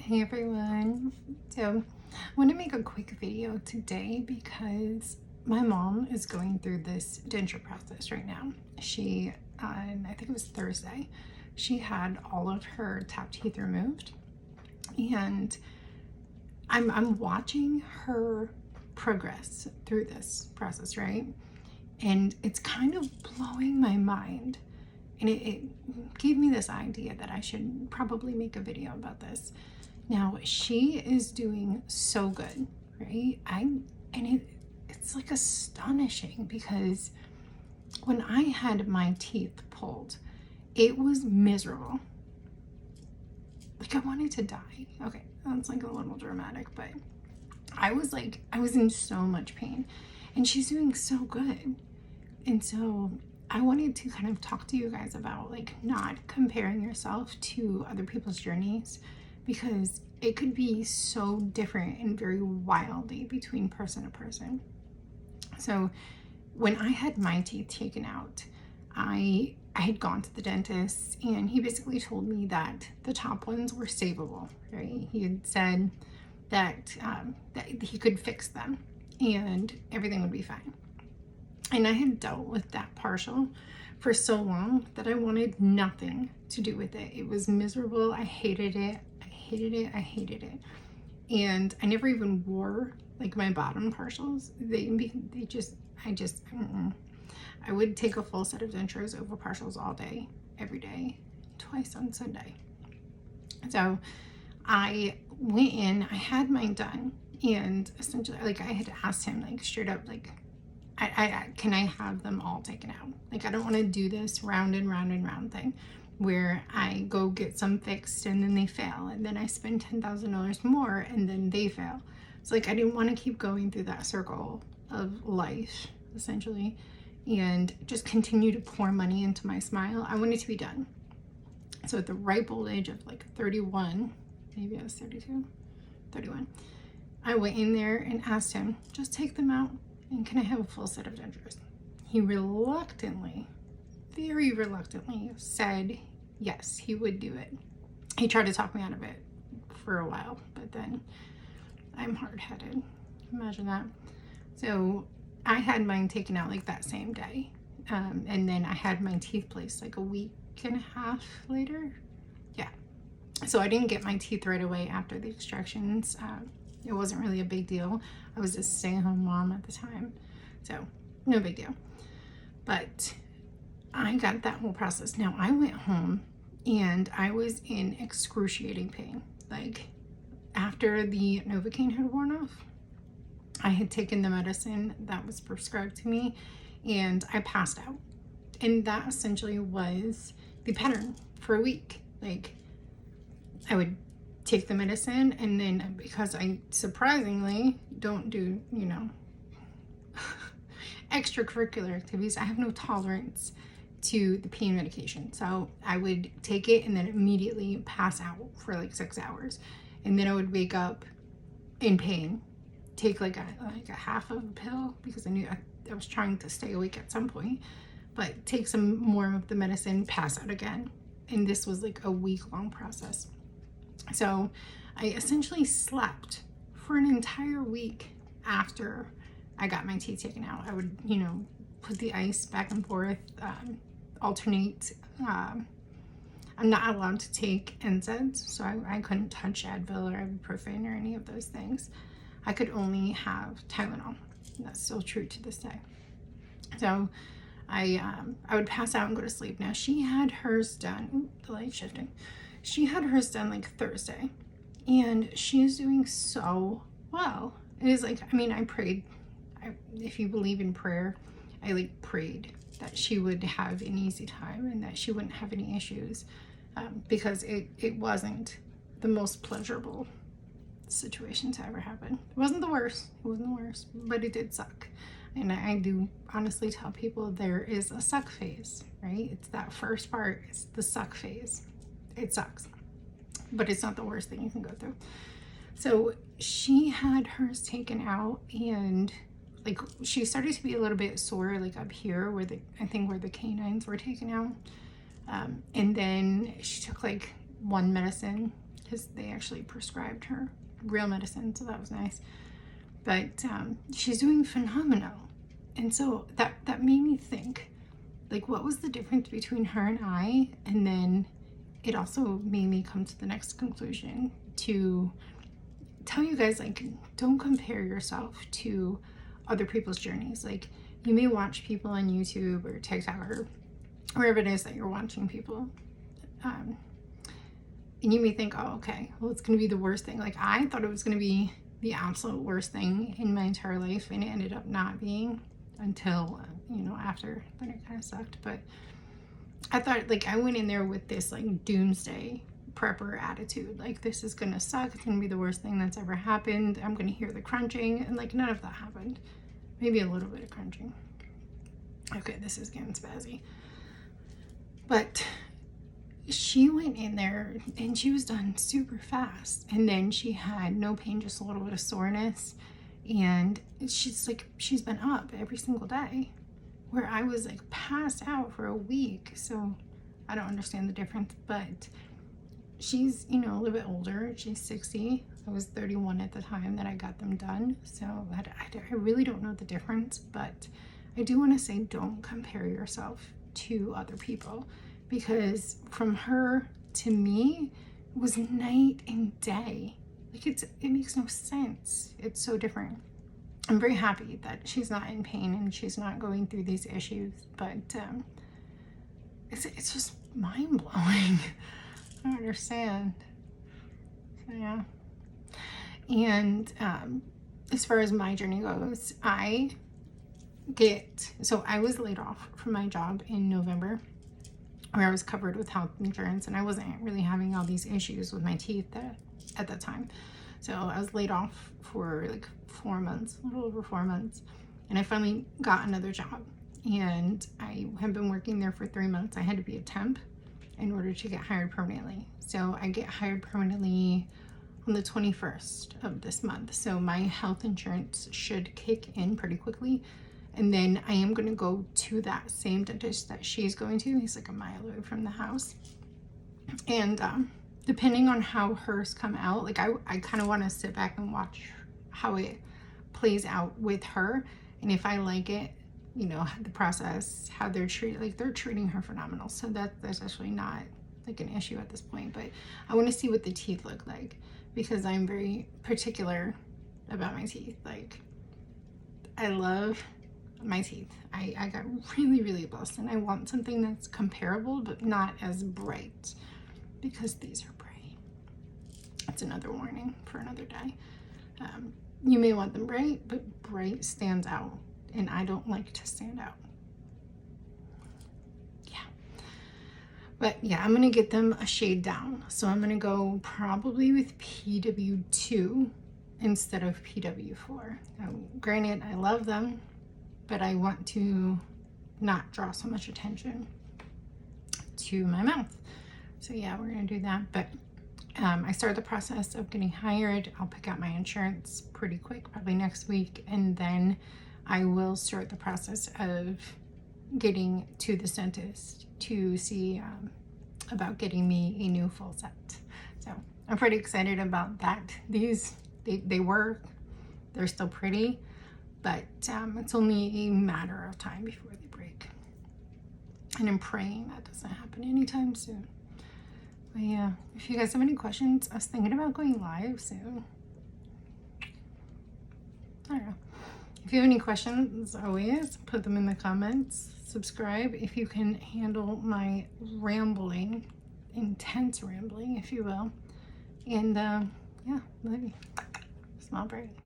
Hey everyone. So I want to make a quick video today because my mom is going through this denture process right now. She, on I think it was Thursday, she had all of her top teeth removed, and I'm watching her progress through this process, right? And it's kind of blowing my mind. And it gave me this idea that I should probably make a video about this. Now, she is doing so good, right? It's like astonishing because when I had my teeth pulled, it was miserable. Like I wanted to die. Okay, that's like a little dramatic, but I was in so much pain, and she's doing so good. And so I wanted to kind of talk to you guys about like not comparing yourself to other people's journeys, because it could be so different and very wildly between person to person. So when I had my teeth taken out, I had gone to the dentist, and he basically told me that the top ones were savable, right? He had said that he could fix them and everything would be fine. And I had dealt with that partial for so long that I wanted nothing to do with it. It was miserable. I hated it. I hated it. And I never even wore like my bottom partials. I would take a full set of dentures over partials all day, every day, twice on Sunday. So I went in, I had mine done, and essentially like I had asked him like straight up, like, I can I have them all taken out? Like, I don't want to do this round and round and round thing where I go get some fixed and then they fail, and then I spend $10,000 more and then they fail. It's like I didn't want to keep going through that circle of life, essentially, and just continue to pour money into my smile. I wanted to be done. So at the ripe old age of like 31, maybe I was 32, 31, I went in there and asked him, just take them out, and can I have a full set of dentures? He reluctantly, very reluctantly said yes, he would do it. He tried to talk me out of it for a while, but then I'm hard-headed. Imagine that. So I had mine taken out like that same day. And then I had my teeth placed like a week and a half later. Yeah. So I didn't get my teeth right away after the extractions. It wasn't really a big deal. I was a stay-at-home mom at the time, so no big deal. But I got that whole process. Now I went home and I was in excruciating pain. Like after the Novocaine had worn off, I had taken the medicine that was prescribed to me and I passed out. And that essentially was the pattern for a week. Like I would take the medicine, and then because I surprisingly don't do, extracurricular activities, I have no tolerance to the pain medication. So I would take it and then immediately pass out for like 6 hours. And then I would wake up in pain, take like a half of a pill because I knew I was trying to stay awake at some point, but take some more of the medicine, pass out again. And this was like a week-long process. So I essentially slept for an entire week after I got my teeth taken out. I would, put the ice back and forth, alternate. I'm not allowed to take NSAIDs, so I couldn't touch Advil or ibuprofen or any of those things. I could only have Tylenol. That's still true to this day. So I would pass out and go to sleep. Now she had hers done. Ooh, the light's shifting. She had hers done like Thursday, and she is doing so well. It is like, I prayed. If you believe in prayer, I like prayed that she would have an easy time and that she wouldn't have any issues, because it wasn't the most pleasurable situation to ever happen. It wasn't the worst. But it did suck. And I do honestly tell people there is a suck phase, right? It's that first part, it's the suck phase. It sucks, but it's not the worst thing you can go through. So she had hers taken out, and like she started to be a little bit sore, like up here where I think where the canines were taken out. And then she took like one medicine because they actually prescribed her real medicine, so that was nice. But she's doing phenomenal. And so that made me think, like, what was the difference between her and I? And then it also made me come to the next conclusion to tell you guys, like, don't compare yourself to other people's journeys. Like, you may watch people on YouTube or TikTok or wherever it is that you're watching people, and you may think, oh, okay, well, it's going to be the worst thing. Like, I thought it was going to be the absolute worst thing in my entire life, and it ended up not being until, you know, after. Then it kind of sucked. But I thought, like, I went in there with this, like, doomsday prepper attitude. Like, this is going to suck. It's going to be the worst thing that's ever happened. I'm going to hear the crunching. And, like, none of that happened. Maybe a little bit of crunching. Okay, this is getting spazzy. But she went in there and she was done super fast. And then she had no pain, just a little bit of soreness. And she's like, she's been up every single day, where I was like passed out for a week. So I don't understand the difference, but she's, you know, a little bit older. She's 60. I was 31 at the time that I got them done. So I really don't know the difference, but I do want to say, don't compare yourself to other people, because from her to me was night and day. Like, it makes no sense. It's so different. I'm very happy that she's not in pain and she's not going through these issues, but it's just mind-blowing. I don't understand. So, yeah. And as far as my journey goes, I was laid off from my job in November, where I was covered with health insurance, and I wasn't really having all these issues with my teeth at that time. So I was laid off for like 4 months, a little over 4 months, and I finally got another job, and I have been working there for 3 months. I had to be a temp in order to get hired permanently. So I get hired permanently on the 21st of this month. So my health insurance should kick in pretty quickly. And then I am going to go to that same dentist that she's going to. He's like a mile away from the house. And depending on how hers come out, like I kind of want to sit back and watch how it plays out with her. And if I like it, you know, the process, how they're treating, like they're treating her phenomenal. So that's actually not like an issue at this point. But I want to see what the teeth look like, because I'm very particular about my teeth. Like, I love my teeth. I got really, really blessed, and I want something that's comparable but not as bright, because these are bright. It's another warning for another day. You may want them bright, but bright stands out, and I don't like to stand out. Yeah. But yeah, I'm gonna get them a shade down. So I'm gonna go probably with PW2 instead of PW4. Now, granted, I love them, but I want to not draw so much attention to my mouth. So yeah, we're gonna do that. But I started the process of getting hired. I'll pick out my insurance pretty quick, probably next week, and then I will start the process of getting to the dentist to see about getting me a new full set. So I'm pretty excited about that. These, they work, they're still pretty, but it's only a matter of time before they break. And I'm praying that doesn't happen anytime soon. But yeah, if you guys have any questions, I was thinking about going live soon. I don't know. If you have any questions, as always, put them in the comments. Subscribe if you can handle my rambling, intense rambling, if you will. And yeah, love you. Small break.